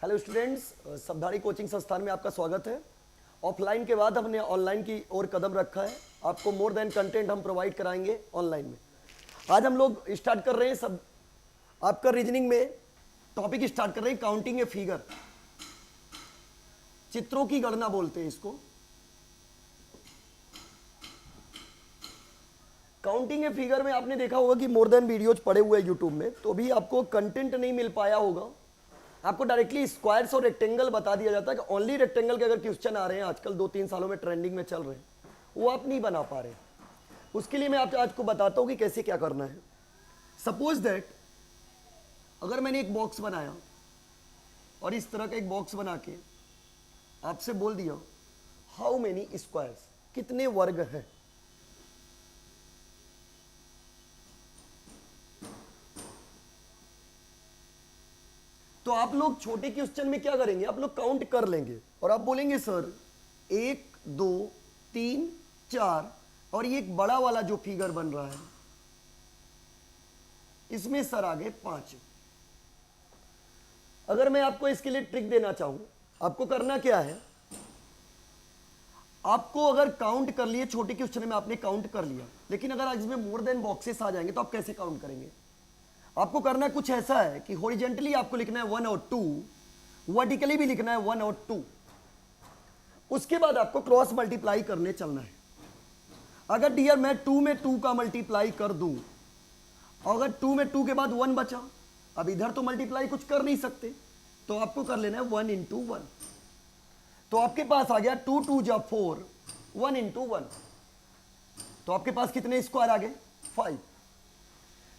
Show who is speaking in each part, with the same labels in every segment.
Speaker 1: Hello students, सबधारी coaching संस्थान में आपका स्वागत है। ऑफलाइन के बाद हमने ऑनलाइन की ओर कदम रखा है। आपको मोर देन कंटेंट हम प्रोवाइड कराएंगे ऑनलाइन में। आज हम लोग स्टार्ट कर रहे हैं सब आपका रीजनिंग में टॉपिक स्टार्ट कर रहे हैं काउंटिंग ए फिगर। चित्रों की गणना बोलते हैं इसको। काउंटिंग ए फिगर में आपने देखा होगा कि मोर देन वीडियोज पड़े हुए हैं यूट्यूब में, तो भी आपको कंटेंट नहीं मिल पाया होगा। आपको डायरेक्टली स्क्वायर्स और रेक्टेंगल बता दिया जाता है कि ओनली रेक्टेंगल के अगर क्वेश्चन आ रहे हैं, आजकल 2-3 सालों में ट्रेंडिंग में चल रहे हैं, वो आप नहीं बना पा रहे। उसके लिए मैं आपको बताता हूं कि कैसे क्या करना है। सपोज दैट अगर मैंने एक बॉक्स बनाया और इस तरह का एक बॉक्स बना के आपसे बोल दिया हाउ मेनी स्क्वायर्स, कितने वर्ग हैं। तो आप लोग छोटे क्वेश्चन में क्या करेंगे, आप लोग काउंट कर लेंगे और आप बोलेंगे सर 1 2 3 4, और ये एक बड़ा वाला जो फिगर बन रहा है इसमें सर आगे 5। अगर मैं आपको इसके लिए ट्रिक देना चाहूं, आपको करना क्या है, आपको अगर काउंट कर लिए छोटे क्वेश्चन में आपने काउंट कर लिया, लेकिन अगर आज इसमें मोर देन बॉक्सेस आ जाएंगे तो आप कैसे काउंट करेंगे। आपको करना कुछ ऐसा है कि हॉरिजेंटली आपको लिखना है 1 और 2, वर्टिकली भी लिखना है 1 और 2। उसके बाद आपको क्रॉस मल्टीप्लाई करने चलना है। अगर डियर मैं 2 में 2 का मल्टीप्लाई कर दूं, अगर 2 में 2 के बाद 1 बचा, अब इधर तो मल्टीप्लाई कुछ कर नहीं सकते, तो आपको कर लेना है 1 इंटू 1। तो आपके पास आ गया 2 2 जा 4, 1 इंटू 1। तो आपके पास कितने स्क्वायर आ गए, 5।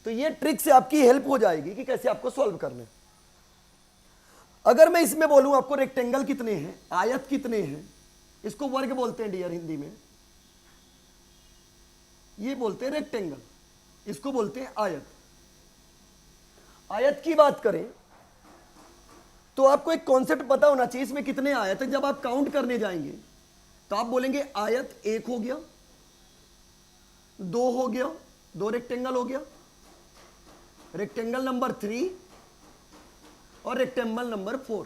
Speaker 1: तो ये ट्रिक से आपकी हेल्प हो जाएगी कि कैसे आपको सॉल्व करना है। अगर मैं इसमें बोलूं आपको रेक्टेंगल कितने हैं, आयत कितने हैं, इसको वर्ग बोलते हैं डियर हिंदी में, ये बोलते हैं रेक्टेंगल, इसको बोलते हैं आयत। आयत की बात करें तो आपको एक कॉन्सेप्ट पता होना चाहिए, इसमें कितने आयत हैं। जब आप काउंट करने जाएंगे तो आप बोलेंगे आयत 1 हो गया, 2 हो गया, 2 रेक्टेंगल हो गया, रेक्टेंगल नंबर 3 और रेक्टेंगल नंबर 4।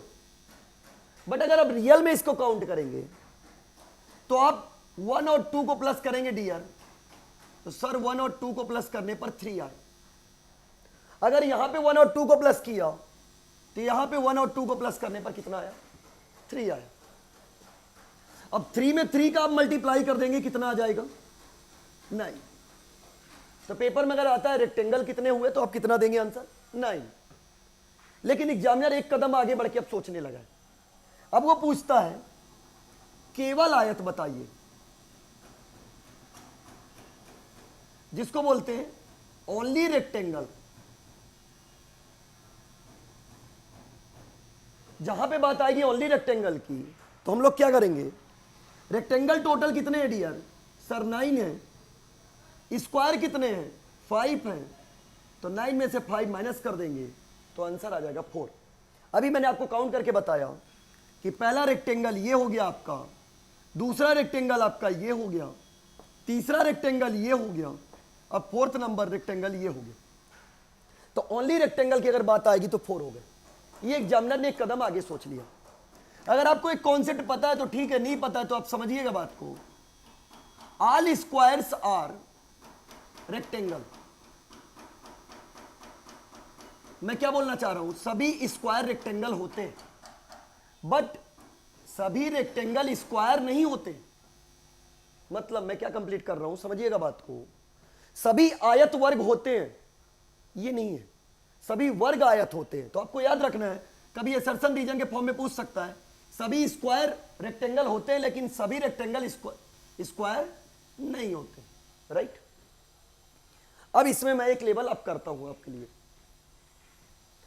Speaker 1: बट अगर आप रियल में इसको काउंट करेंगे तो आप 1 और 2 को प्लस करेंगे डियर, तो सर 1 और 2 को प्लस करने पर 3 आए। अगर यहां पे 1 और 2 को प्लस किया तो यहां पे 1 और 2 को प्लस करने पर कितना आया, 3 आया। अब 3 में 3 का आप मल्टीप्लाई कर देंगे, कितना आ जाएगा, 9। तो पेपर में अगर आता है रेक्टेंगल कितने हुए तो आप कितना देंगे आंसर, 9। लेकिन एग्जामिनर एक कदम आगे बढ़ के अब सोचने लगा है। अब वो पूछता है केवल आयत बताइए, जिसको बोलते हैं ओनली रेक्टेंगल। जहां पे बात आएगी ओनली रेक्टेंगल की तो हम लोग क्या करेंगे, रेक्टेंगल टोटल कितने हैं डियर, सर 9 है। स्क्वायर कितने हैं, 5 हैं, तो 9 में से 5 माइनस कर देंगे तो आंसर आ जाएगा 4। अभी मैंने आपको काउंट करके बताया कि पहला रेक्टेंगल ये हो गया आपका, दूसरा रेक्टेंगल आपका ये हो गया, तीसरा रेक्टेंगल ये हो गया, अब 4th नंबर रेक्टेंगल ये हो गया। तो ओनली रेक्टेंगल की अगर बात आएगी तो 4 हो गए। ये एग्जामिनर ने एक कदम आगे सोच लिया। अगर आपको एक कॉन्सेप्ट पता है तो ठीक है, नहीं पता है तो आप समझिएगा बात को। All squares are rectangle. मैं क्या बोलना चाह रहा हूं, सभी स्क्वायर रेक्टेंगल होते हैं, बट सभी रेक्टेंगल स्क्वायर नहीं होते। मतलब मैं क्या कंप्लीट कर रहा हूं, समझिएगा बात को। सभी आयत वर्ग होते हैं, ये नहीं है, सभी वर्ग आयत होते हैं। तो आपको याद रखना है, कभी असर्शन रीजन के फॉर्म में पूछ सकता है, सभी स्क्वायर रेक्टेंगल होते हैं लेकिन सभी रेक्टेंगल स्क्वायर नहीं होते, राइट। अब इसमें मैं एक लेवल अप करता हूं आपके लिए।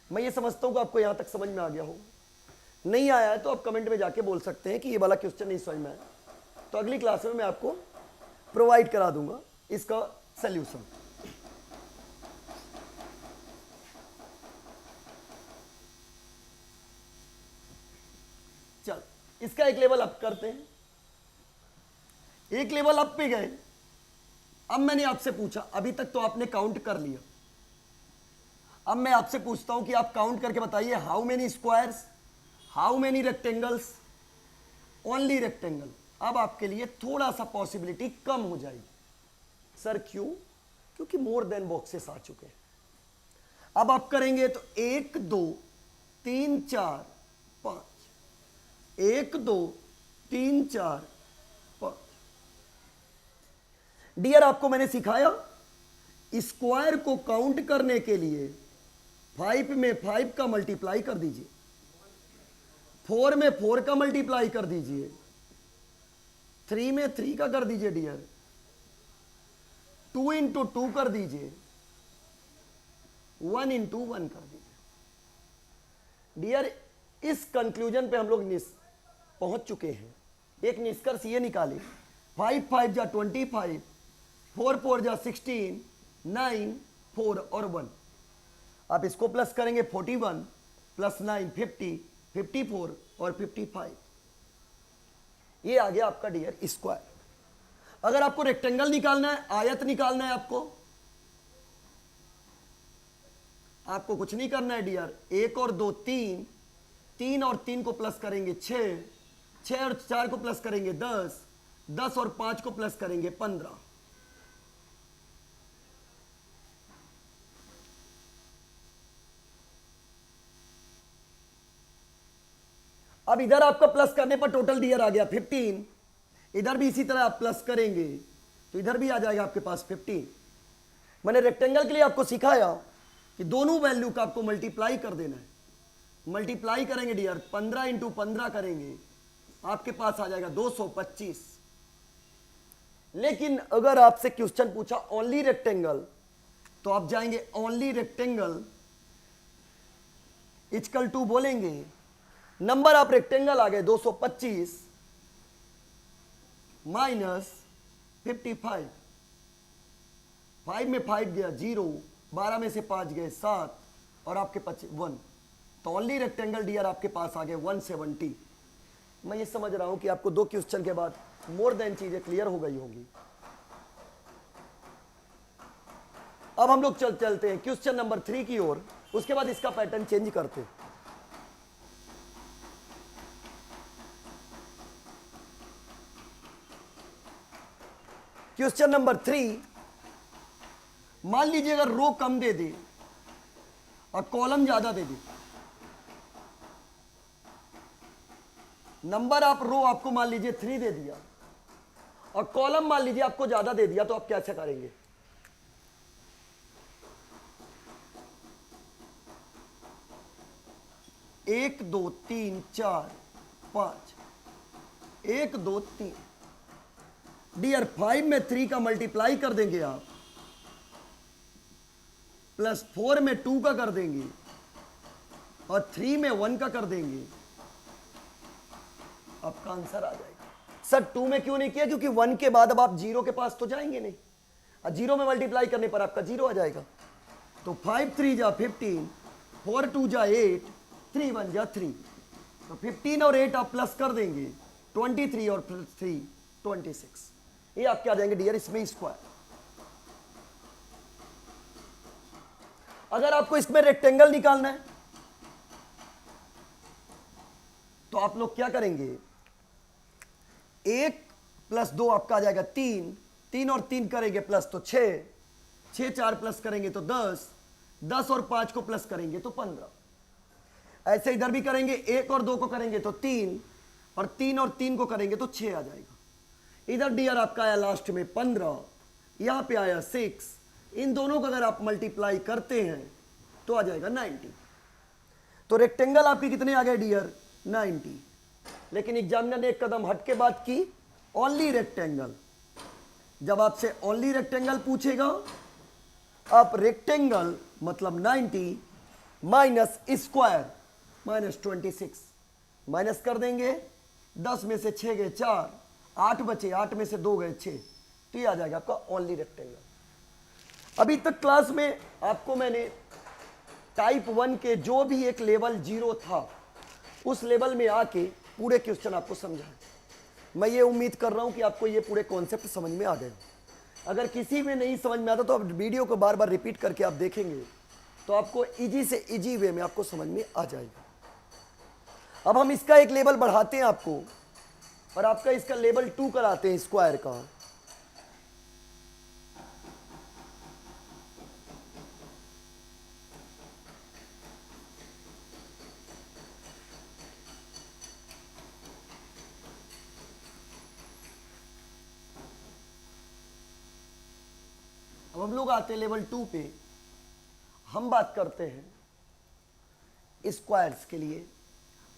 Speaker 1: मैं ये समझता हूं कि आपको यहां तक समझ में आ गया हो। नहीं आया है तो आप कमेंट में जाके बोल सकते हैं कि ये वाला क्वेश्चन नहीं समझ में आया, तो अगली क्लास में मैं आपको प्रोवाइड करा दूंगा इसका सल्यूशन। चल इसका एक लेवल अप करते हैं। एक लेवल अप पे गए। अब मैंने आपसे पूछा, अभी तक तो आपने काउंट कर लिया, अब मैं आपसे पूछता हूं कि आप काउंट करके बताइए how many squares. How many rectangles, only rectangle. अब आपके लिए थोड़ा सा पॉसिबिलिटी कम हो जाएगी। सर क्यों? क्योंकि मोर देन बॉक्सेस आ चुके हैं। अब आप करेंगे तो 1 2 3 4 5, 1 2 3 4 5। डियर आपको मैंने सिखाया स्क्वायर को काउंट करने के लिए 5 में 5 का मल्टीप्लाई कर दीजिए, 4 में 4 का मल्टीप्लाई कर दीजिए, 3 में 3 का कर दीजिए डियर, 2 इंटू 2 कर दीजिए, 1 इंटू 1 कर दीजिए। डियर इस कंक्लूजन पे हम लोग पहुंच चुके हैं। एक निष्कर्ष ये निकाले, 5 5 जा 25, 4 4 जा 16, 9 4 और 1। आप इसको प्लस करेंगे 41 प्लस 9 50, 54 और 55। ये आ गया आपका डियर स्क्वायर। अगर आपको रेक्टेंगल निकालना है, आयत निकालना है, आपको कुछ नहीं करना है डियर। 1 और 2 3, 3 और 3 को प्लस करेंगे 6, 6 और 4 को प्लस करेंगे 10, 10 और 5 को प्लस करेंगे 15। अब इधर आपका प्लस करने पर टोटल डियर आ गया 15। इधर भी इसी तरह आप प्लस करेंगे तो इधर भी आ जाएगा आपके पास 15। मैंने रेक्टेंगल के लिए आपको सिखाया कि दोनों वैल्यू का आपको मल्टीप्लाई कर देना है। मल्टीप्लाई करेंगे डियर, 15 इंटू 15 करेंगे, आपके पास आ जाएगा 225। लेकिन अगर आपसे क्वेश्चन पूछा ओनली रेक्टेंगल, तो आप जाएंगे ओनली रेक्टेंगल इक्वल टू बोलेंगे, नंबर आप रेक्टेंगल आ गए 225 माइनस 55। 5 में 5 गया 0, 12 में से 5 गए 7 और आपके पास 1। तो ओनली रेक्टेंगल डियर आपके पास आ गए 170। मैं ये समझ रहा हूं कि आपको 2 क्वेश्चन के बाद मोर देन चीजें क्लियर हो गई होंगी। अब हम लोग चलते हैं क्वेश्चन नंबर 3 की ओर। उसके बाद इसका पैटर्न चेंज करते हैं। क्वेश्चन नंबर 3, मान लीजिए अगर रो कम दे दे और कॉलम ज्यादा दे दे, नंबर आप रो आपको मान लीजिए 3 दे दिया और कॉलम मान लीजिए आपको ज्यादा दे दिया, तो आप कैसे करेंगे? एक 2 3 4 5, 1 2 3 डियर 5 में 3 का मल्टीप्लाई कर देंगे आप, प्लस 4 में 2 का कर देंगे और 3 में 1 का कर देंगे, आपका आंसर आ जाएगा। सर 2 में क्यों नहीं किया? क्योंकि 1 के बाद अब आप 0 के पास तो जाएंगे नहीं, और 0 में मल्टीप्लाई करने पर आपका 0 आ जाएगा। तो 5 3 जा 15, 4 2 जा 8, 3 1 जा 3। तो 15 और 8 आप प्लस कर देंगे, 23 और प्लस 3 26। ये आप क्या देंगे डियर? इसमें स्क्वायर। अगर आपको इसमें रेक्टेंगल निकालना है तो आप लोग क्या करेंगे? 1 प्लस 2 आपका आ जाएगा 3, 3 और 3 करेंगे प्लस तो 6, 6 4 प्लस करेंगे तो 10, 10 और 5 को प्लस करेंगे तो 15। ऐसे इधर भी करेंगे, 1 और 2 को करेंगे तो 3, और 3 और 3 को करेंगे तो 6 आ जाएगा। इधर डियर आपका आया लास्ट में 15, यहां पे आया 6। इन दोनों का अगर आप मल्टीप्लाई करते हैं तो आ जाएगा 90। तो रेक्टेंगल आपकी कितने आ गए डियर? 90। लेकिन एग्जामिनर ने एक कदम हट के बात की, ओनली रेक्टेंगल। जब आपसे ओनली रेक्टेंगल पूछेगा, आप रेक्टेंगल मतलब 90 माइनस स्क्वायर माइनस 26 माइनस कर देंगे। 10 में से 6 गए 4, 8 बचे, 8 में से 2 गए 6, तो ये आ जाएगा आपका ओनली रेक्टेंगल। अभी तक क्लास में आपको मैंने टाइप 1 के जो भी एक लेवल 0 था, उस लेवल में आके पूरे क्वेश्चन आपको समझाए। मैं ये उम्मीद कर रहा हूं कि आपको ये पूरे कॉन्सेप्ट समझ में आ गए। अगर किसी में नहीं समझ में आता तो आप वीडियो को बार बार रिपीट करके आप देखेंगे तो आपको इजी से इजी वे में आपको समझ में आ जाएगा। अब हम इसका एक लेवल बढ़ाते हैं आपको, और आपका इसका लेवल 2 कराते हैं स्क्वायर का। अब हम लोग आते हैं लेवल 2 पे। हम बात करते हैं स्क्वायर्स के लिए।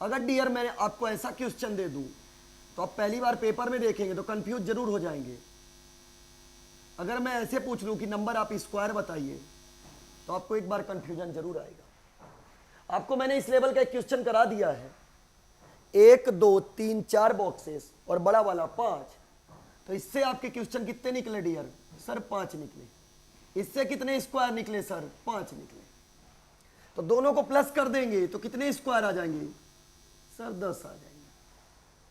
Speaker 1: अगर डियर मैंने आपको ऐसा क्वेश्चन दे दूं तो आप पहली बार पेपर में देखेंगे तो कंफ्यूज जरूर हो जाएंगे। अगर मैं ऐसे पूछ लूं कि नंबर आप स्क्वायर बताइए तो आपको एक बार कंफ्यूजन जरूर आएगा। आपको मैंने इस लेवल का एक क्वेश्चन करा दिया है, 1 2 3 4 बॉक्सेस और बड़ा वाला 5। तो इससे आपके क्वेश्चन कितने निकले डियर? सर 5 निकले। इससे कितने स्क्वायर निकले सर? 5 निकले। तो दोनों को प्लस कर देंगे तो कितने स्क्वायर आ जाएंगे सर? 10 आ जाएंगे।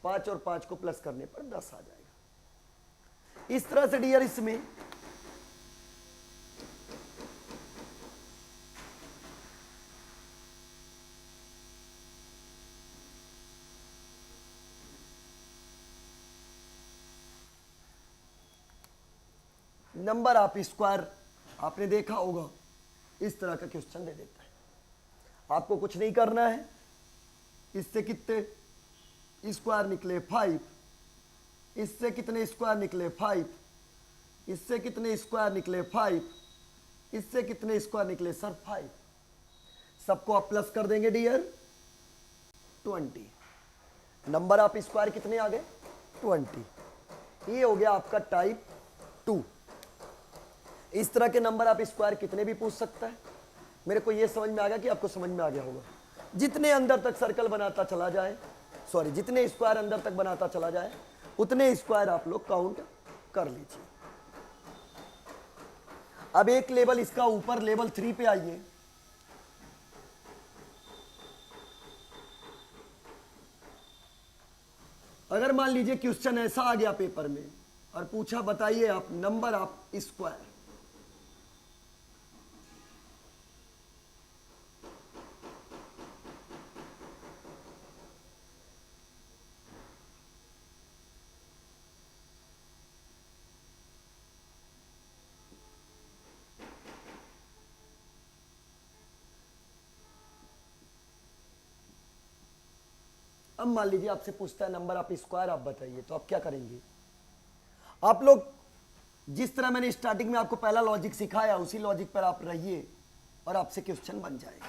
Speaker 1: 5 और 5 को प्लस करने पर 10 आ जाएगा। इस तरह से डियर इसमें नंबर आप स्क्वायर आपने देखा होगा इस तरह का क्वेश्चन दे देता है। आपको कुछ नहीं करना है। इससे कितने स्क्वायर निकले? 5। इससे कितने स्क्वायर निकले? 5। इससे कितने स्क्वायर निकले? 5। इससे कितने स्क्वायर निकले सर? 5। सबको आप प्लस कर देंगे डियर 20। नंबर आप स्क्वायर कितने आ गए? 20। ये हो गया आपका टाइप 2। इस तरह के नंबर आप स्क्वायर कितने भी पूछ सकता है। मेरे को ये समझ में आ गया कि आपको समझ में आ गया होगा। जितने अंदर तक सर्कल बनाता चला जाए, सॉरी जितने स्क्वायर अंदर तक बनाता चला जाए उतने स्क्वायर आप लोग काउंट कर लीजिए। अब एक लेवल इसका ऊपर लेवल 3 पे आइए। अगर मान लीजिए क्वेश्चन ऐसा आ गया पेपर में और पूछा बताइए आप नंबर आप स्क्वायर। अब मान लीजिए आपसे पूछता है नंबर आप स्क्वायर आप बताइए, तो आप क्या करेंगे? आप लोग जिस तरह मैंने स्टार्टिंग में आपको पहला लॉजिक सिखाया उसी लॉजिक पर आप रहिए और आपसे क्वेश्चन बन जाएगा।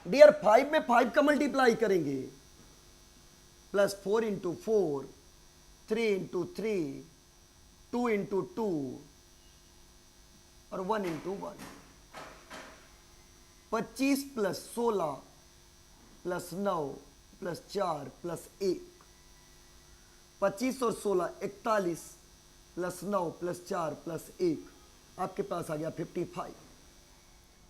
Speaker 1: डियर 5 में 5 का मल्टीप्लाई करेंगे, +4 × 4, 3 × 3, 2 × 2 और 1 × 1। 25 + 16 + 9 + 4 + 1। 25 और 16 41 + 9 + 4 + 1 आपके पास आ गया 55।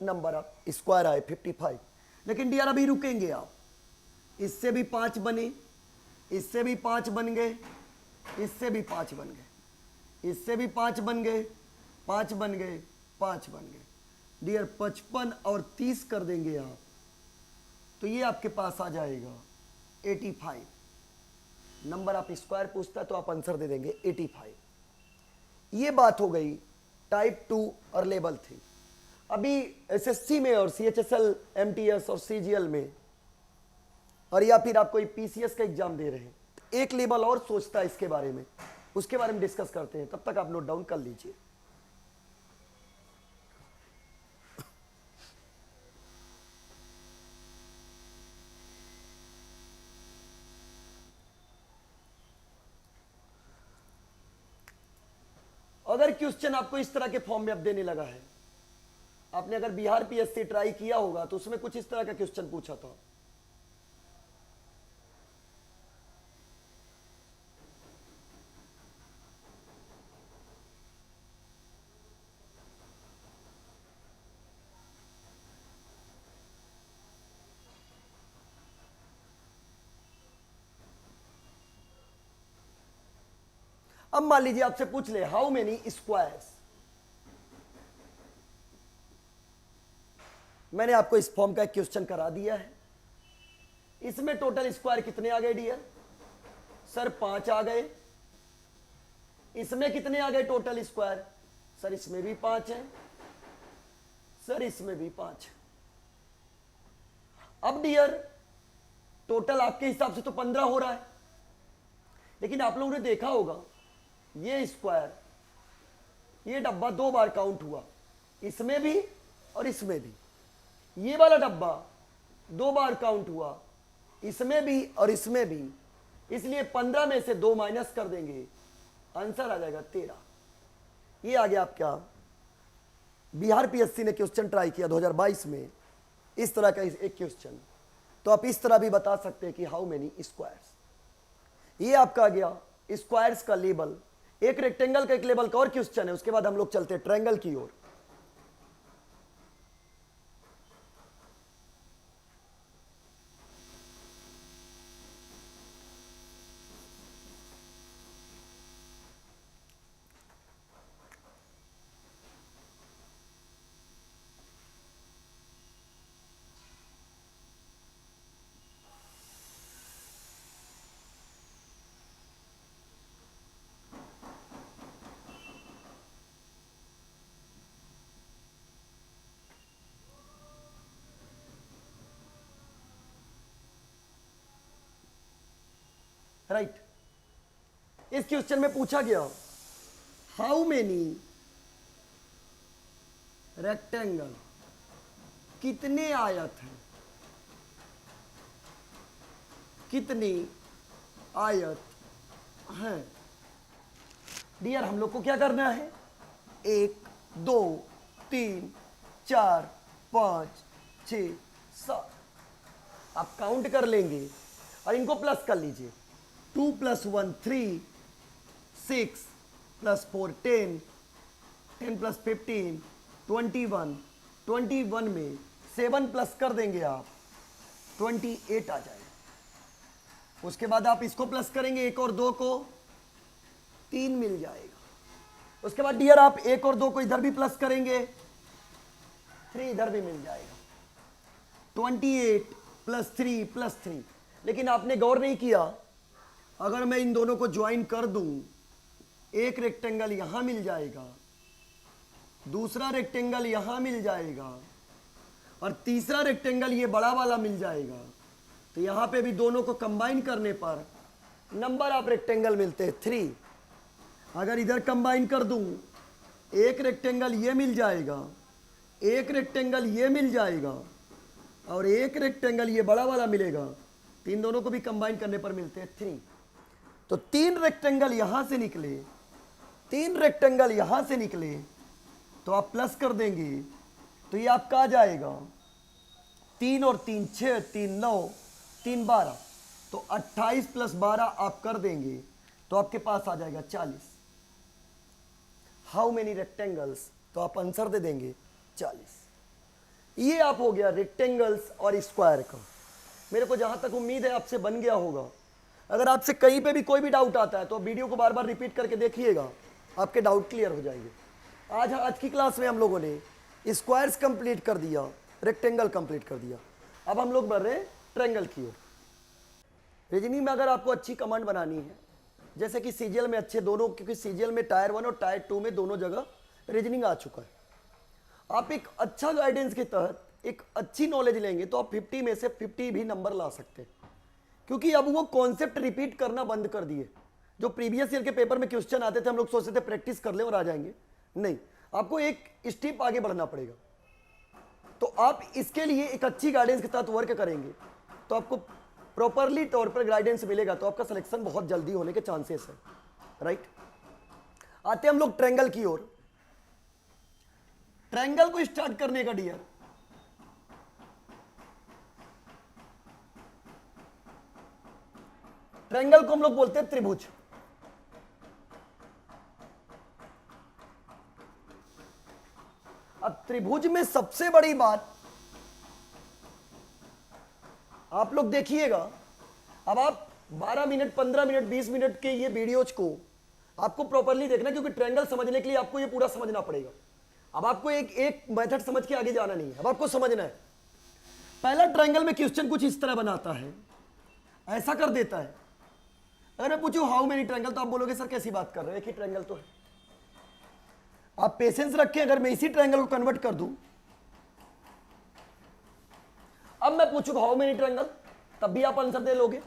Speaker 1: नंबर आप स्क्वायर आए 55। लेकिन डियर अभी रुकेंगे आप। इससे भी 5 बने, इससे भी 5 बन गए, इससे भी 5 बन गए, इससे भी 5 बन गए, 5 बन गए, 5 बन गए। डियर 55 और 30 कर देंगे आप तो ये आपके पास आ जाएगा 85। नंबर आप स्क्वायर पूछता है तो आप आंसर दे देंगे 85। ये बात हो गई टाइप 2 और लेवल 3। अभी एसएससी में और सीएचएसएल, एमटीएस और सीजीएल में, और या फिर आप कोई पीसीएस का एग्जाम दे रहे हैं, एक लेवल और सोचता है इसके बारे में, उसके बारे में डिस्कस करते हैं। तब तक आप नोट डाउन कर लीजिए। अगर क्वेश्चन आपको इस तरह के फॉर्म में अब देने लगा है, आपने अगर बिहार पीएससी ट्राई किया होगा तो उसमें कुछ इस तरह का क्वेश्चन पूछा था। अब मान लीजिए आपसे पूछ ले हाउ मेनी स्क्वायर्स। मैंने आपको इस फॉर्म का एक क्वेश्चन करा दिया है। इसमें टोटल स्क्वायर कितने आ गए डियर? सर 5 आ गए। इसमें कितने आ गए टोटल स्क्वायर? सर इसमें भी 5 है, सर इसमें भी 5। अब डियर टोटल आपके हिसाब से तो 15 हो रहा है, लेकिन आप लोगों ने देखा होगा ये स्क्वायर, ये डब्बा 2 बार काउंट हुआ, इसमें भी और इसमें भी। ये वाला डब्बा 2 बार काउंट हुआ, इसमें भी और इसमें भी। इसलिए 15 में से 2 माइनस कर देंगे, आंसर आ जाएगा 13। ये आ गया आपका बिहार पीएससी ने क्वेश्चन ट्राई किया 2022 में, इस तरह का एक क्वेश्चन। तो आप इस तरह भी बता सकते हैं कि हाउ मेनी स्क्वायर्स। ये आपका आ गया स्क्वायर्स का लेबल। एक रेक्टेंगल का एक लेवल का और क्वेश्चन है, उसके बाद हम लोग चलते हैं ट्रायंगल की ओर। राइट, इस क्वेश्चन में पूछा गया हाउ मेनी रेक्टेंगल, कितने आयत हैं, कितनी आयत हैं। डियर हम लोग को क्या करना है? 1 2 3 4 5 6 7 आप काउंट कर लेंगे और इनको प्लस कर लीजिए। 2 + 1 3, 6 + 4 10, 10 + 15 21, 21 में 7 प्लस कर देंगे आप, 28 आ जाएगा। उसके बाद आप इसको प्लस करेंगे 1 और 2 को, 3 मिल जाएगा। उसके बाद डियर आप 1 और 2 को इधर भी प्लस करेंगे, 3 इधर भी मिल जाएगा। 28 + 3 + 3। लेकिन आपने गौर नहीं किया, अगर मैं इन दोनों को ज्वाइन कर दूं, एक रेक्टेंगल यहां मिल जाएगा, दूसरा रेक्टेंगल यहां मिल जाएगा और तीसरा रेक्टेंगल ये बड़ा वाला मिल जाएगा। तो यहां पे भी दोनों को कंबाइन करने पर नंबर ऑफ रेक्टेंगल मिलते हैं 3। अगर इधर कंबाइन कर दूं, एक रेक्टेंगल ये मिल जाएगा, एक रेक्टेंगल ये मिल जाएगा और एक रेक्टेंगल ये बड़ा वाला मिलेगा। तीन दोनों को भी कंबाइन करने पर मिलते हैं 3। तो 3 रेक्टेंगल यहां से निकले, 3 रेक्टेंगल यहां से निकले, तो आप प्लस कर देंगे तो ये आपका आ जाएगा 3 और 3 6, 3 9, 3 12। तो 28 + 12 आप कर देंगे तो आपके पास आ जाएगा 40। हाउ मेनी रेक्टेंगल्स, तो आप आंसर दे देंगे 40। ये आप हो गया रेक्टेंगल्स और स्क्वायर का। मेरे को जहां तक उम्मीद है आपसे बन गया होगा। अगर आपसे कहीं पे भी कोई भी डाउट आता है तो वीडियो को बार बार रिपीट करके देखिएगा, आपके डाउट क्लियर हो जाएंगे। आज की क्लास में हम लोगों ने स्क्वायर्स कंप्लीट कर दिया, रेक्टेंगल कंप्लीट कर दिया। अब हम लोग बढ़ रहे हैं ट्रायंगल की ओर। रीजनिंग में अगर आपको अच्छी कमांड बनानी है, जैसे कि सीजीएल में अच्छे दोनों, क्योंकि सीजीएल में टायर 1 और टायर 2 में दोनों जगह रीजनिंग आ चुका है। आप एक अच्छा गाइडेंस के तहत एक अच्छी नॉलेज लेंगे तो आप 50 में से 50 भी नंबर ला सकते हैं, क्योंकि अब वो कॉन्सेप्ट रिपीट करना बंद कर दिए। जो प्रीवियस ईयर के पेपर में क्वेश्चन आते थे, हम लोग सोचते थे प्रैक्टिस कर लें और आ जाएंगे। नहीं, आपको एक स्टेप आगे बढ़ना पड़ेगा। तो आप इसके लिए एक अच्छी गाइडेंस के तहत वर्क करेंगे तो आपको प्रॉपरली तौर पर गाइडेंस मिलेगा, तो आपका सिलेक्शन बहुत जल्दी होने के चांसेस है। राइट, आते हम लोग ट्रायंगल की ओर। ट्रायंगल को स्टार्ट करने का डियर, ट्रायंगल को हम लोग बोलते हैं त्रिभुज। अब त्रिभुज में सबसे बड़ी बात आप लोग देखिएगा। अब आप 12 मिनट 15 मिनट 20 मिनट के ये वीडियोज को आपको प्रॉपरली देखना, क्योंकि ट्रायंगल समझने के लिए आपको ये पूरा समझना पड़ेगा। अब आपको एक एक मेथड समझ के आगे जाना नहीं है, अब आपको समझना है। पहला ट्रायंगल में क्वेश्चन कुछ इस तरह बनाता है, ऐसा कर देता है। अगर मैं पूछूं हाउ मेनी ट्रायंगल, तो आप बोलोगे सर कैसी बात कर रहे हो, एक ही ट्रायंगल तो है। आप पेशेंस रखें, अगर मैं इसी ट्रायंगल को कन्वर्ट कर दूं, अब मैं पूछूं हाउ मेनी ट्रायंगल, तब भी आप आंसर दे लोगे,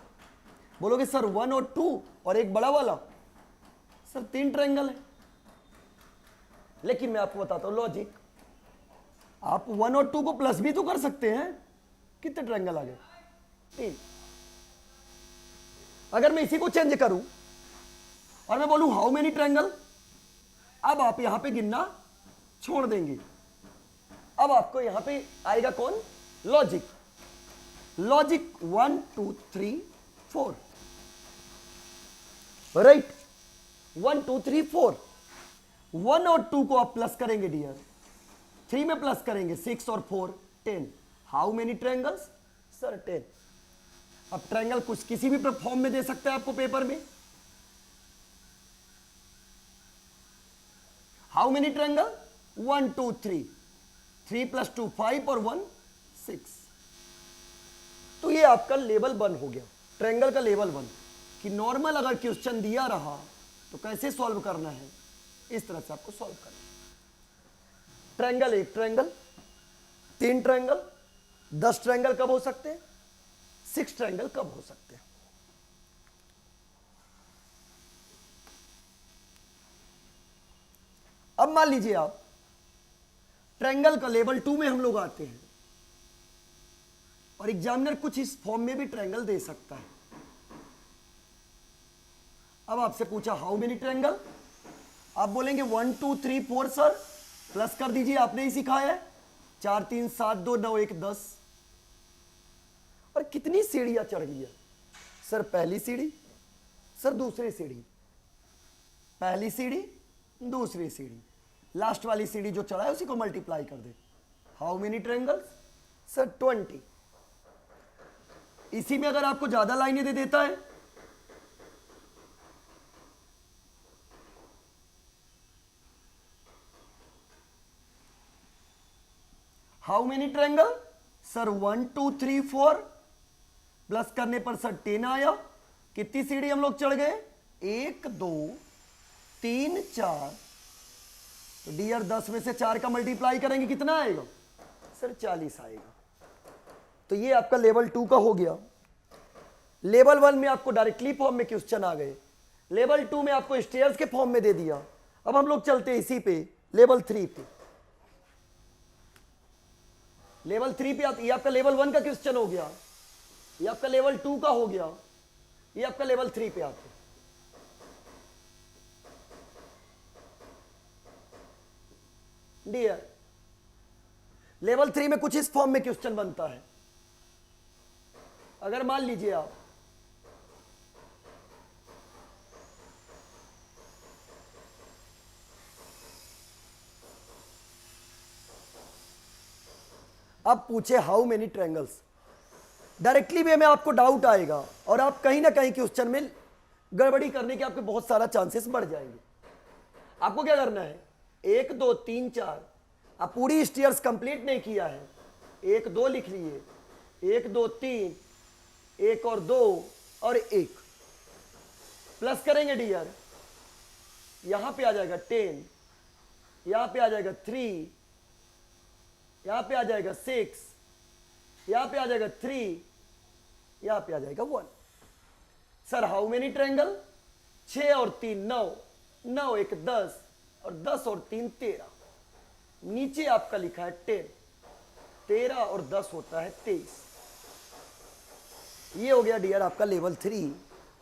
Speaker 1: बोलोगे सर 1 और 2 और एक बड़ा वाला, सर 3 ट्रायंगल है। लेकिन मैं आपको बताता हूं लॉजिक, आप 1 और 2 को प्लस भी तो कर सकते हैं। कितने ट्रायंगल आ गए? 3। अगर मैं इसी को चेंज करूं और मैं बोलूं हाउ मेनी ट्रायंगल, अब आप यहां पे गिनना छोड़ देंगे। अब आपको यहां पे आएगा कौन? लॉजिक। Logic 1 2 3 4, right? 1 2 3 4। 1 और 2 को आप प्लस करेंगे डियर, 3 में प्लस करेंगे 6 और 4 10। How many triangles? सर 10। अब ट्रायंगल कुछ किसी भी फॉर्म में दे सकता है आपको पेपर में। How many triangle? 1 2 3, 3 + 2 5 और 1 6। तो ये आपका लेवल 1 हो गया, ट्रायंगल का लेवल 1, कि नॉर्मल अगर क्वेश्चन दिया रहा तो कैसे सॉल्व करना है, इस तरह से आपको सॉल्व करना है। ट्रायंगल, एक ट्रायंगल, 3 ट्रायंगल, 10 ट्रायंगल कब हो सकते हैं? 6 ट्रायंगल कब हो सकते हैं? अब मान लीजिए आप ट्रायंगल का लेवल 2 में हम लोग आते हैं, और एग्जामिनर कुछ इस फॉर्म में भी ट्रायंगल दे सकता है। अब आपसे पूछा हाउ मेनी ट्रायंगल, आप बोलेंगे 1 2 3 4 सर, प्लस कर दीजिए, आपने ही सिखाया है। 4 3 7 2 9 1 10। और कितनी सीढ़ियां चढ़ गई है? सर पहली सीढ़ी, सर दूसरी सीढ़ी, पहली सीढ़ी, दूसरी सीढ़ी, लास्ट वाली सीढ़ी जो चढ़ा है उसी को मल्टीप्लाई कर दे। How many triangles? सर 20। इसी में अगर आपको ज्यादा लाइनें दे देता है, how many triangle? Sir 1 2 3 4, plus करने पर सर 10 आया। कितनी सीढ़ी हम लोग चढ़ गए? 1 2 3 4। तो डियर 10 में से 4 का मल्टीप्लाई करेंगे कितना आएगा? सर 40 आएगा। तो ये आपका लेवल 2 का हो गया। लेवल 1 में आपको डायरेक्टली फॉर्म में क्वेश्चन आ गए, लेवल 2 में आपको स्टेयर्स के फॉर्म में दे दिया। अब हम लोग चलते हैं इसी पे लेवल 3 पे। लेवल 3 पे ये आपका लेवल 1 का क्वेश्चन हो गया, ये आपका लेवल 2 का हो गया, ये आपका लेवल 3 पे आते हैं। डियर लेवल 3 में कुछ इस फॉर्म में क्वेश्चन बनता है। अगर मान लीजिए आप अब पूछे हाउ मेनी ट्रायंगल्स, डायरेक्टली वे में आपको डाउट आएगा और आप कहीं ना कहीं क्वेश्चन में गड़बड़ी करने के आपके बहुत सारा चांसेस बढ़ जाएंगे। आपको क्या करना है? 1 2 3 4, आप पूरी स्टेयर्स कंप्लीट नहीं किया है, 1 2 लिख लिए, 1 2 3, 1 और 2 और 1, प्लस करेंगे डियर, यहां पे आ जाएगा 10, यहां पे आ जाएगा 3, यहां पे आ जाएगा 6, यहां पे आ जाएगा 3, यहां पे आ जाएगा 1। Sir how many triangle? 6 और 3 9, 9 1 10 और 10 और 3 13। नीचे आपका लिखा है 10, 13 और 10 होता है 23। ये हो गया डियर आपका लेवल 3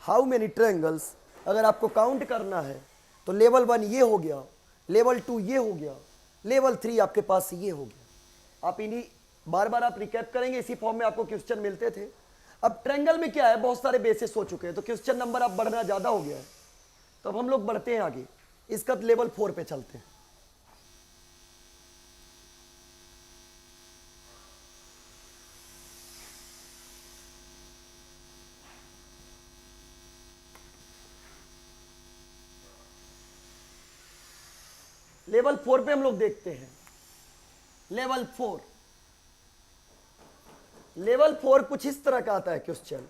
Speaker 1: हाउ मेनी ट्रायंगल्स। अगर आपको काउंट करना है तो लेवल 1 ये हो गया, लेवल 2 ये हो गया, लेवल 3 आपके पास ये हो गया। आप इन्हीं बार बार आप रिकैप करेंगे, इसी फॉर्म में आपको क्वेश्चन मिलते थे। अब ट्रायंगल में क्या है, बहुत सारे बेसिस हो चुके हैं, तो क्वेश्चन नंबर अब बढ़ना ज्यादा हो गया है। तो अब हम लोग बढ़ते हैं आगे, इसका लेवल 4 पे चलते हैं। लेवल 4 पे हम लोग देखते हैं। लेवल 4, लेवल 4 कुछ इस तरह का आता है क्वेश्चन।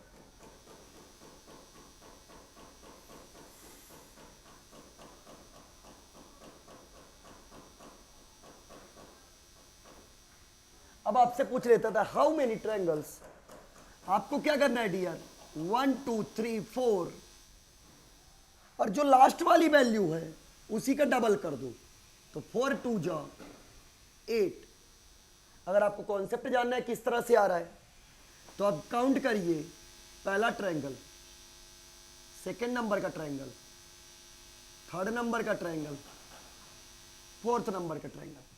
Speaker 1: अब आपसे पूछ लेता था हाउ मेनी ट्रायंगल्स। आपको क्या करना है डियर, 1 2 3 4, और जो लास्ट वाली वैल्यू है उसी का डबल कर दो, तो 4 2 जा 8। अगर आपको कॉन्सेप्ट जानना है किस तरह से आ रहा है तो आप काउंट करिए, पहला ट्रायंगल, सेकंड नंबर का ट्रायंगल, थर्ड नंबर का ट्रायंगल, फोर्थ नंबर का ट्रायंगल।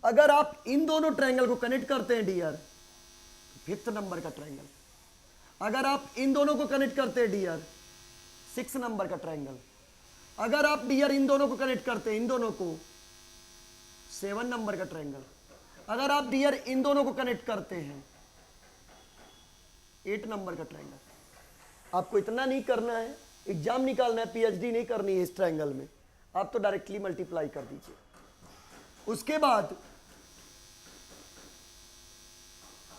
Speaker 1: अगर आप इन दोनों ट्रायंगल को कनेक्ट करते हैं डियर, फिफ्थ नंबर का ट्रायंगल। अगर आप इन दोनों को कनेक्ट करते हैं डियर, 6 नंबर का ट्रायंगल। अगर आप डियर इन दोनों को कनेक्ट करते हैं, इन दोनों को, 7 नंबर का ट्रायंगल। अगर आप डियर इन दोनों को कनेक्ट करते हैं, 8 नंबर का ट्रायंगल। आपको इतना नहीं करना है, एग्जाम निकालना है, पीएचडी नहीं करनी है इस ट्रायंगल में, आप तो डायरेक्टली मल्टीप्लाई कर दीजिए। उसके बाद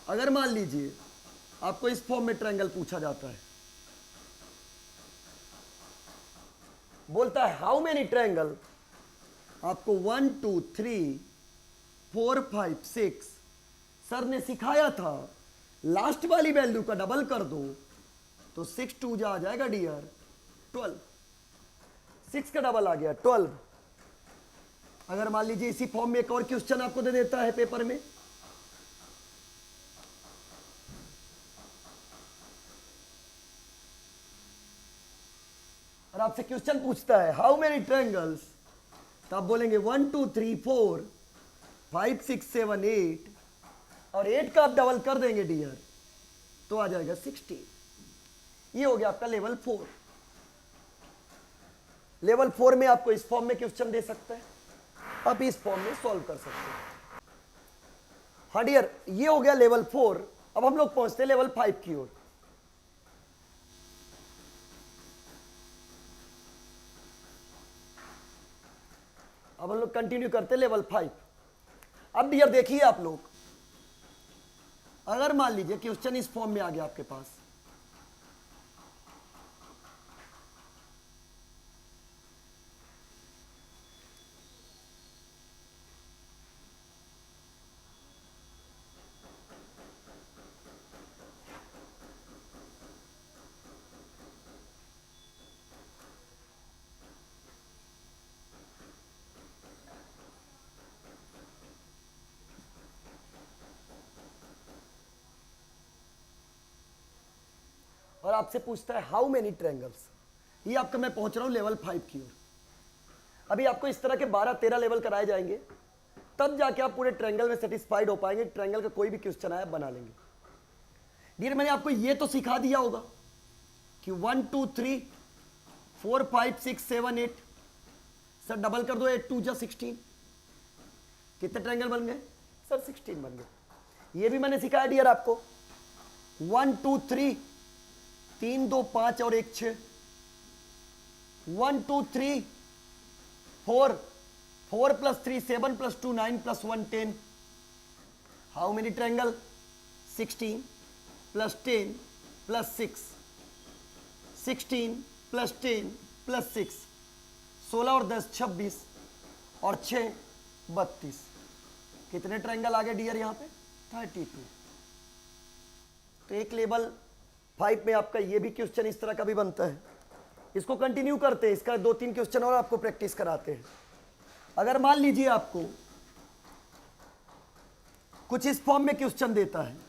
Speaker 1: अगर मान लीजिए आपको इस फॉर्म में ट्रायंगल पूछा जाता है, बोलता है हाउ मेनी ट्रायंगल, आपको 1 2 3 4 5 6, सर ने सिखाया था लास्ट वाली वैल्यू का डबल कर दो, तो 6 2 जा आ जाएगा डियर 12, 6 का डबल आ गया 12। अगर मान लीजिए इसी फॉर्म में एक और क्वेश्चन आपको दे देता है पेपर में, और आपसे क्वेश्चन पूछता है हाउ मेनी ट्रायंगल्स, तो आप बोलेंगे 1 2 3 4 5 6 7 8, और 8 का आप डबल कर देंगे डियर, तो आ जाएगा 16। ये हो गया आपका लेवल 4। लेवल 4 में आपको इस फॉर्म में क्वेश्चन दे सकता है, आप इस फॉर्म में सॉल्व कर सकते हैं। हाँ डियर, ये हो गया लेवल 4। अब हम लोग पहुंचते हैं लेवल 5 की ओर। अब हम लोग कंटिन्यू करते हैं लेवल 5। अब डियर देखिए आप लोग, अगर मान लीजिए क्वेश्चन इस फॉर्म में आ गया आपके पास, और आपसे पूछता है हाउ मेनी ट्रायंगल्स, ये आपका मैं पहुंच रहा हूं लेवल 5 की ओर। अभी आपको इस तरह के 12-13 लेवल कराए जाएंगे, तब जाके आप पूरे ट्रायंगल में सेटिस्फाइड हो पाएंगे। ट्रायंगल का कोई भी क्वेश्चन आया बना लेंगे। डियर मैंने आपको ये तो सिखा दिया होगा कि 1 2 3 4 5 6 7 8, सर डबल कर दो, 8 2 जा 16, कितने ट्रायंगल बन गए सर, 16 बन गए। ये भी मैंने सिखाया डियर आपको, 1 2 3, 3 2 5 और 1 6, 1 2 3 4, 4 + 3 7 + 2 9 + 1 10। हाउ मेनी ट्रायंगल, 16 + 10 + 6, 16 + 10 + 6, 16 और 10 26 और 6 32। कितने ट्रायंगल आ गए डियर यहाँ पे, 32। तो एक लेवल 5 में आपका ये भी क्वेश्चन इस तरह का भी बनता है। इसको कंटिन्यू करते हैं, इसका 2-3 क्वेश्चन और आपको प्रैक्टिस कराते हैं। अगर मान लीजिए आपको कुछ इस फॉर्म में क्वेश्चन देता है,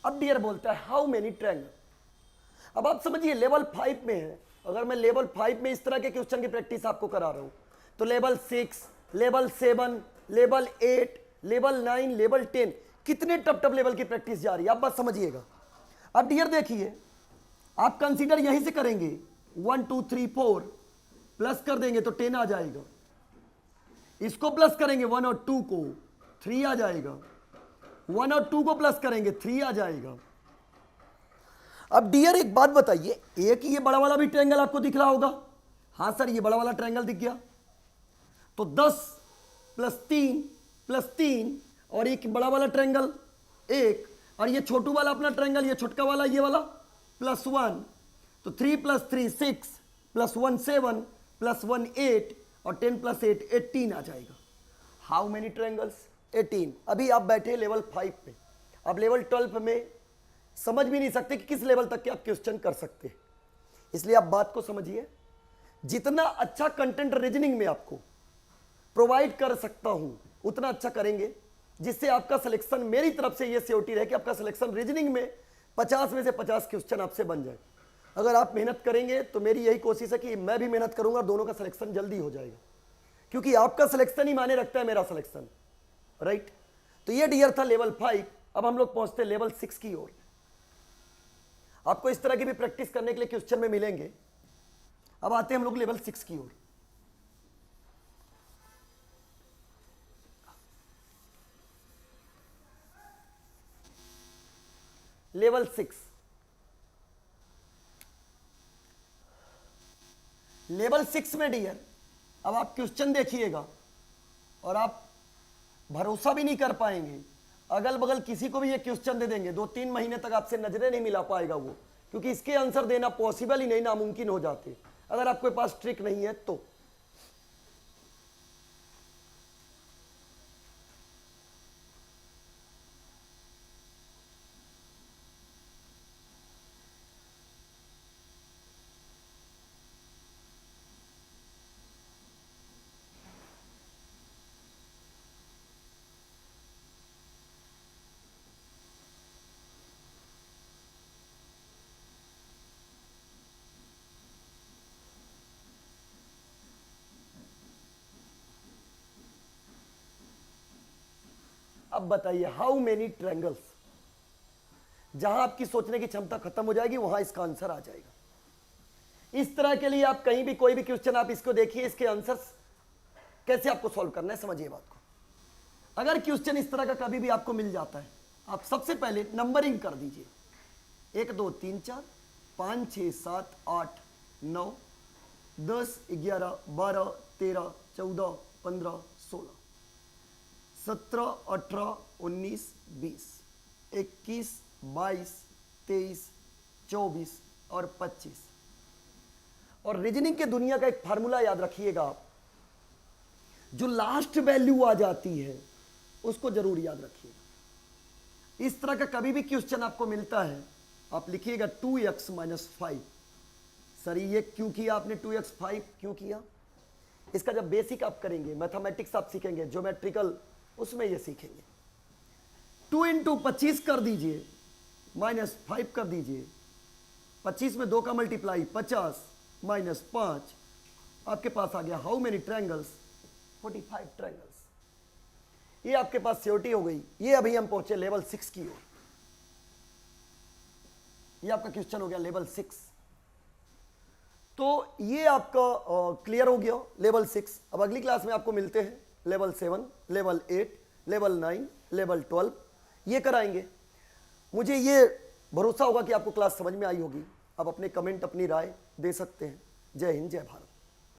Speaker 1: अब डियर बोलता है हाउ मेनी ट्रायंगल। अब आप समझिए लेवल 5 में है, अगर मैं लेवल 5 में इस तरह के क्वेश्चन की प्रैक्टिस आपको करा रहा हूं, तो level 6, level 7, level 8, level 9, level 10, कितने टप टप लेवल की प्रैक्टिस जा रही है, आप बस समझिएगा। अब डियर देखिए, आप कंसीडर यहीं से करेंगे 1 2 3 4 प्लस कर देंगे तो 10 आ जाएगा, इसको प्लस करेंगे 1 और 2 को 3 आ जाएगा, 1 और 2 को प्लस करेंगे 3 आ जाएगा। अब डियर एक बात बताइए, एक ये बड़ा वाला भी ट्रायंगल आपको दिख रहा होगा, हाँ सर ये बड़ा वाला ट्रायंगल दिख गया, तो 10 प्लस 3 और एक बड़ा वाला ट्रायंगल 1 और ये छोटू वाला अपना ट्रायंगल, ये छोटका वाला ये वाला +1, तो 3 + 3 6 +1 7 +1 8 और 10 + 8 18 आ जाएगा। How many triangles? 18। अभी आप बैठे लेवल 5 पे, अब लेवल 12 में समझ भी नहीं सकते कि किस लेवल तक के आप क्वेश्चन कर सकते हैं, इसलिए आप बात को समझिए। जितना अच्छा कंटेंट रीजनिंग में आपको प्रोवाइड कर सकता हूं उतना अच्छा करेंगे, जिससे आपका सिलेक्शन, मेरी तरफ से ये सियोरिटी रहे कि आपका सिलेक्शन रीजनिंग में 50 में से 50 क्वेश्चन आपसे बन जाए। अगर आप मेहनत करेंगे तो मेरी यही कोशिश है कि मैं भी मेहनत करूंगा, दोनों का सिलेक्शन जल्दी हो जाएगा, क्योंकि आपका सिलेक्शन ही माने रखता है मेरा सिलेक्शन, राइट। तो ये डियर था लेवल 5। अब हम लोग पहुंचते हैं लेवल 6 की ओर। आपको इस तरह की भी प्रैक्टिस करने के लिए क्वेश्चन में मिलेंगे। अब आते हैं हम लोग लेवल 6 की ओर। लेवल 6, लेवल 6 में डियर अब आप क्वेश्चन देखिएगा और आप भरोसा भी नहीं कर पाएंगे, अगल बगल किसी को भी ये क्वेश्चन दे देंगे, 2-3 महीने तक आपसे नजरें नहीं मिला पाएगा वो, क्योंकि इसके आंसर देना पॉसिबल ही नहीं, नामुमकिन हो जाते अगर आपके पास ट्रिक नहीं है तो। अब बताइए हाउ मेनी ट्रायंगल्स, जहां आपकी सोचने की क्षमता खत्म हो जाएगी वहां इसका आंसर आ जाएगा। इस तरह के लिए आप कहीं भी कोई भी क्वेश्चन आप इसको देखिए, इसके आंसर्स कैसे आपको सॉल्व करना है, समझिए बात को। अगर क्वेश्चन इस तरह का कभी भी आपको मिल जाता है, आप सबसे पहले नंबरिंग कर दीजिए, 1 2 3 4 5 6 7 8 9 10 11 12 13 14 15 16 17 18 19 20 21 22 23 24 और 25। और रीजनिंग के दुनिया का एक फार्मूला याद रखिएगा आप, जो लास्ट वैल्यू आ जाती है उसको जरूर याद रखिएगा। इस तरह का कभी भी क्वेश्चन आपको मिलता है, आप लिखिएगा 2x - 5। सर ये क्यों किया आपने, 2x 5 क्यों किया? इसका जब बेसिक आप करेंगे, मैथमेटिक्स आप सीखेंगे, ज्योमेट्रिकल, उसमें ये सीखेंगे। 2 × 25 कर दीजिए, -5 कर दीजिए, 25 में 2 का मल्टीप्लाई 50 -5, आपके पास आ गया हाउ मेनी ट्रायंगल्स, 45 ट्रायंगल्स। ये आपके पास सियोरिटी हो गई। ये अभी हम पहुंचे लेवल 6 की ओर। ये आपका क्वेश्चन हो गया लेवल 6। तो ये आपका क्लियर हो गया लेवल 6। अब अगली क्लास में आपको मिलते हैं लेवल 7, लेवल 8, लेवल 9, लेवल 12, ये कराएंगे। मुझे ये भरोसा होगा कि आपको क्लास समझ में आई होगी। आप अपने कमेंट, अपनी राय दे सकते हैं। जय हिंद, जय भारत।